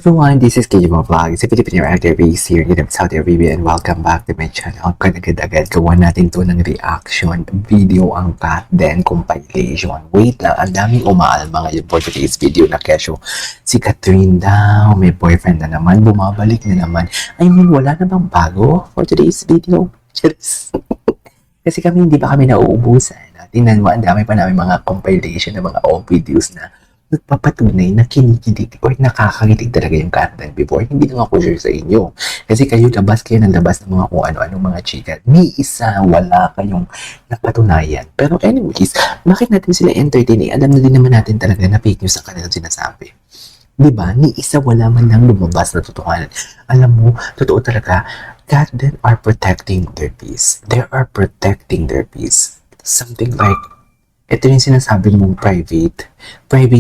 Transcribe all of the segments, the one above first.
Everyone, this is KJ Vlog. Sa Filipino actor based here in Saudi Arabia and welcome back to my channel. Agad-agad gawa natin to ng reaction video ang cat then compilation. Wait lang, ang daming umaalma ngayon for today's video na kesyo. Si Catherine daw, may boyfriend na naman, bumabalik na naman. I mean, wala na bang bago for today's video? Just kasi hindi pa kami nauubusan. Tingnan mo, ang dami pa namin mga compilation ng mga old videos na nagpapatunay na kinikilig or nakakakilig talaga yung content before. Hindi lang ako sure sa inyo. Kasi kayo ng labas ng mga kung ano-ano mga chika. Ni isa, wala kayong napatunayan. Pero anyways, bakit natin sila entertaining? Alam na din naman natin talaga na fake news ang kanilang sinasabi. Diba? Ni isa wala man lang lumabas na totohanan. Alam mo, totoo talaga, God then are protecting their peace. They are protecting their peace. Something like, ito yung sinasabi mong private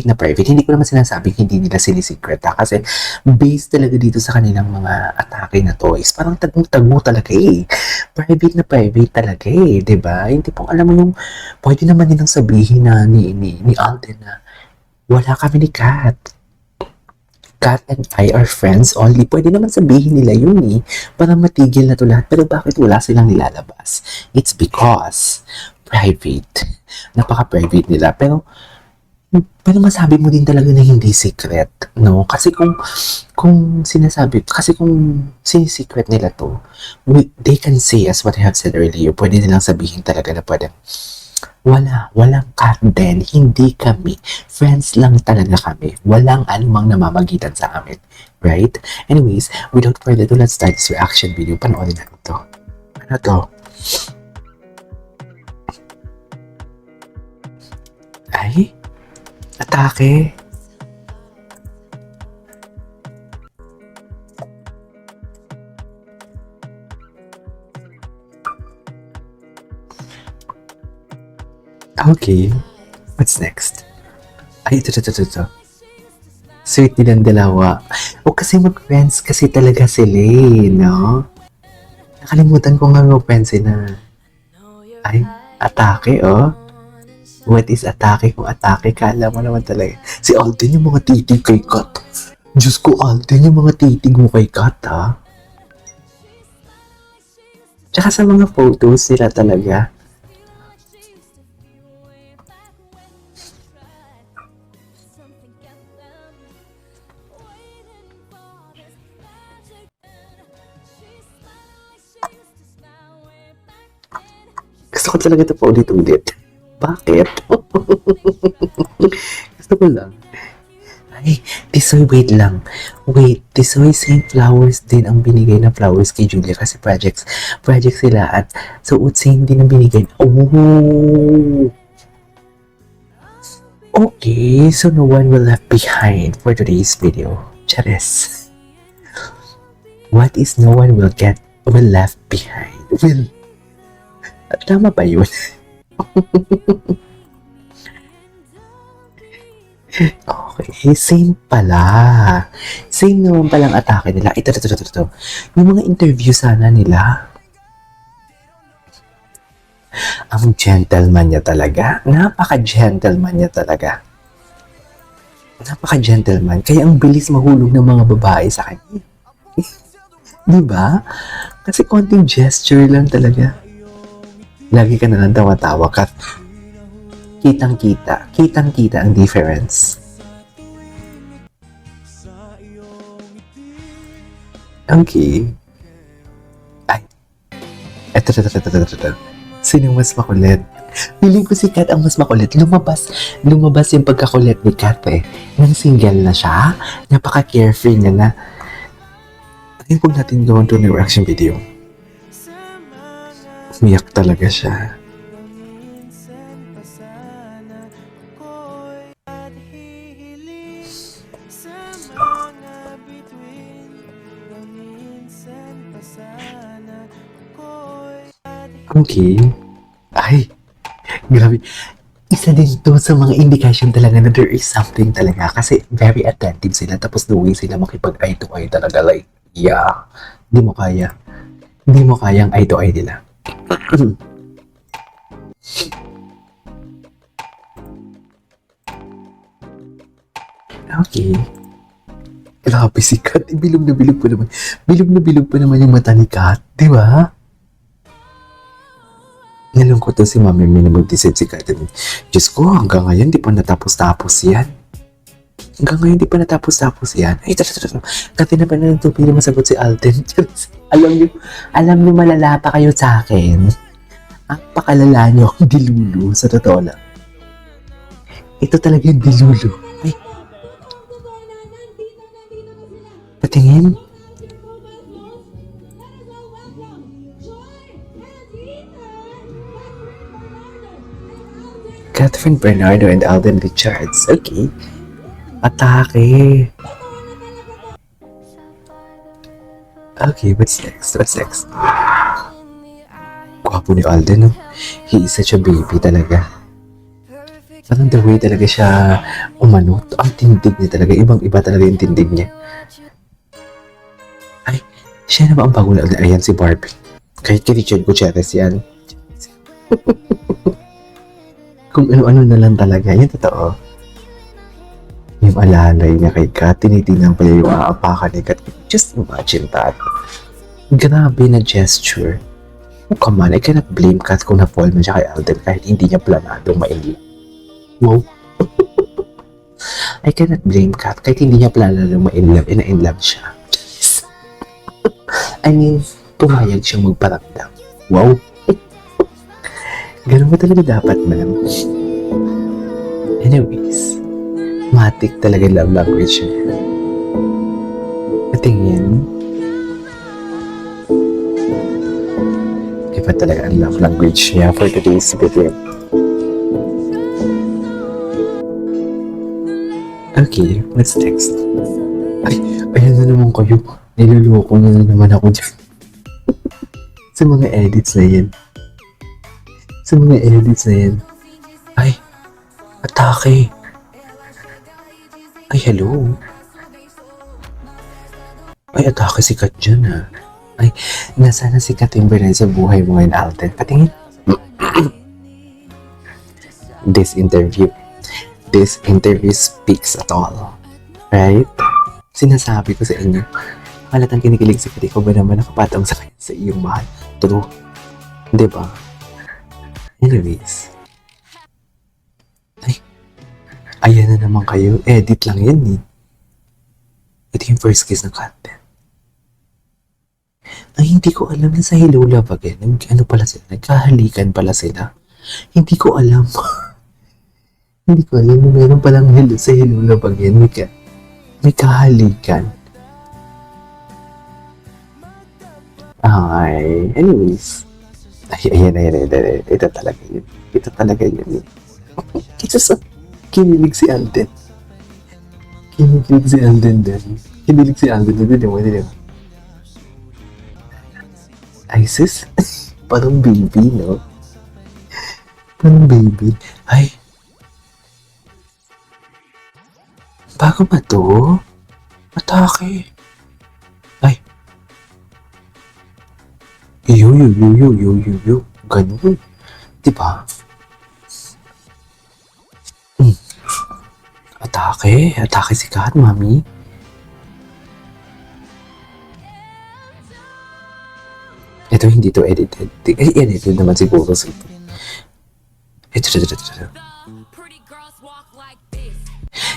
na private. Hindi ko naman sinasabing hindi nila sinisecret kasi based talaga dito sa kanilang mga atake na to is parang tagmo talaga eh. Private na private talaga eh, diba? Hindi pong alam mo yung pwede naman nilang sabihin na ni Alden na wala kami ni Kat. Kat and I are friends only. Pwede naman sabihin nila yun eh. Para matigil na to lahat. Pero bakit wala silang nilalabas? It's because private. Napaka-private nila. Pero masabi mo din talaga na hindi secret, no? Kasi kung sinisecret nila to, they can say as what I have said earlier, pwede nilang sabihin talaga na pwede, walang Kat din, hindi kami. Friends lang talaga kami. Walang anumang namamagitan sa amin. Right? Anyways, without further ado, let's start this reaction video. Panoorin natin to. Ano to? Ay? Atake? Okay. What's next? Ay, ito. Sweet nilang dalawa. O kasi mag-friends kasi talaga sila eh, no? Nakalimutan ko nga mag-friends na. Ay, atake, oh. What is atake? Kung atake ka, alam mo naman talaga. Si Alden yung mga titig kay Kat. Diyos ko, Alden yung mga titig mo kay Kat, ha? Tsaka sa mga photos sila talaga. Gusto ko talaga ito pa ulit-ulit. Bakit? Gusto ko lang. Ay, Tisoy, wait lang. Wait, Tisoy same flowers din ang binigay na flowers kay Julia kasi project sila at so same din ang binigay. Oh! Okay, so no one will left behind for today's video. Charis. What is no one will left behind? Tama ba yun? Okay, same pala. Same naman palang atake nila. Ito. Yung mga interview sana nila. Ang gentleman niya talaga. Napaka-gentleman niya talaga. Napaka-gentleman. Kaya ang bilis mahulog ng mga babae sa kanya. Diba? Kasi konting gesture lang talaga. Lagi ka na lang tawa-tawa ka. Kitang-kita ang difference. Okay. Ay. Ito. Sino mas makulit? Feeling ko si Kat ang mas makulit. Lumabas yung pagkakulit ni Kat eh. Nang single na siya, napaka-carefree niya na. Ay, huwag natin gawin to ng reaction video. Umiyak talaga siya. Okay. Ay, grabe. Isa din to sa mga indication talaga na there is something talaga kasi very attentive sila tapos the way sila makipag-eye to eye talaga like, yeah, hindi mo kayang eye to eye nila. Okay. Grabe si Kat. Bilog na bilog pa naman. Bilog na bilog pa naman yung mata ni Kat. Di ba? Nalungkot na si Mami May na mag-decide si Kat. Diyos ko, hanggang ngayon di pa natapos-tapos yan. Hanggang ngayon di pa natapos-tapos yan. Ay, Kat, na pa na ng tubig na masagot si Alden. alam niyo malala pa kayo sa akin. Ang pakalala niyo, dilulu. Sa totoo lang. Ito talaga yung dilulu. Ay. Patingin. Catherine Bernardo and Alden Richards. Okay. Atake. Okay, what's next? Gwapo ni Alden, no? He is such a baby talaga. Parang the way talaga siya umano. Ang tindig niya talaga. Ibang-iba talaga yung tindig niya. Ay, siya na ba ang bago na? Ayan si Barbie. Kahit kay Richard Gutierrez yan. Kung ano-ano na lang talaga. Yan totoo. Yung alalay niya kay Kat. Tinitingnan pa yung aapakan ni Kat. Just imagine that. Grabe na gesture. Oh, come on, I cannot blame Kat kung na-fall man siya kay Alden kahit hindi niya planadong ma-in-love. Wow. I cannot blame Kat kahit hindi niya planadong ma-in-love. Na-in-love siya. I mean, pumayag siyang magparamdam. Wow. Ganun ba talaga dapat, ma'am? Anyways, matik talaga love language niya. Patingin. Iba talaga ang love language niya for today's video. Okay, what's next? Ay, ayan na naman kayo. Niloloko na naman ako dyan. Sa mga edits na yan. Ay, atake. Ay, hello. Ay, atake si Kat dyan, ha. Ay, nasana si Kat yung sa buhay mo ngayon, Alden. Patingin. This interview speaks at all. Right? Sinasabi ko sa inyo, halatang kinikilig si Kat, ikaw ba naman nakapatong sa iyong mahal? True. Diba? Anyways. Ay, ayan na naman kayo. Edit lang yan eh. Ito yung first kiss ng Kat. Ay, hindi ko alam na sa Hello Love Again. Ano pala sila? Nagkahalikan pala sila. Hindi ko alam. Hindi ko alam na meron palang sa Hello Love Again. May kahalikan. Ay, anyways. Ay, ayan. Ito talaga yun. Kasi kinilig si Alden. Kinilig si Alden. Hindi. Ay, sis. Parang baby, no? Ay. Bago ba to? Atake. Ay. Yo. Ganun. Diba? Atake si Kat, mami. Ito hindi to edited. Edited naman siguro. Ito.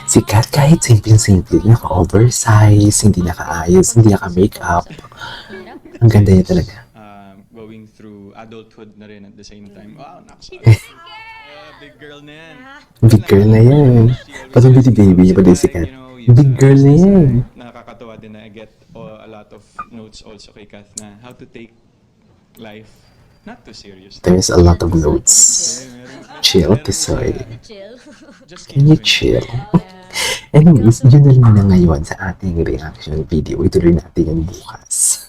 Si Kat kahit simple, naka-oversize, hindi naka-ayos, hindi naka-makeup. Ang ganda niya talaga. Going through adulthood na rin at the same time. Wow, nakasal. Big girl na yan. Big girl na yan. Parang baby niya pa din si Kat. Big girl na yan. Nakakatawa din na I get a lot of notes also kay Kath na how to take life not too serious. There's a lot of notes. Chill, Tisoy. Can you chill? Anyways, yun na lang na ngayon sa ating reaction video. Ituloy natin yung bukas.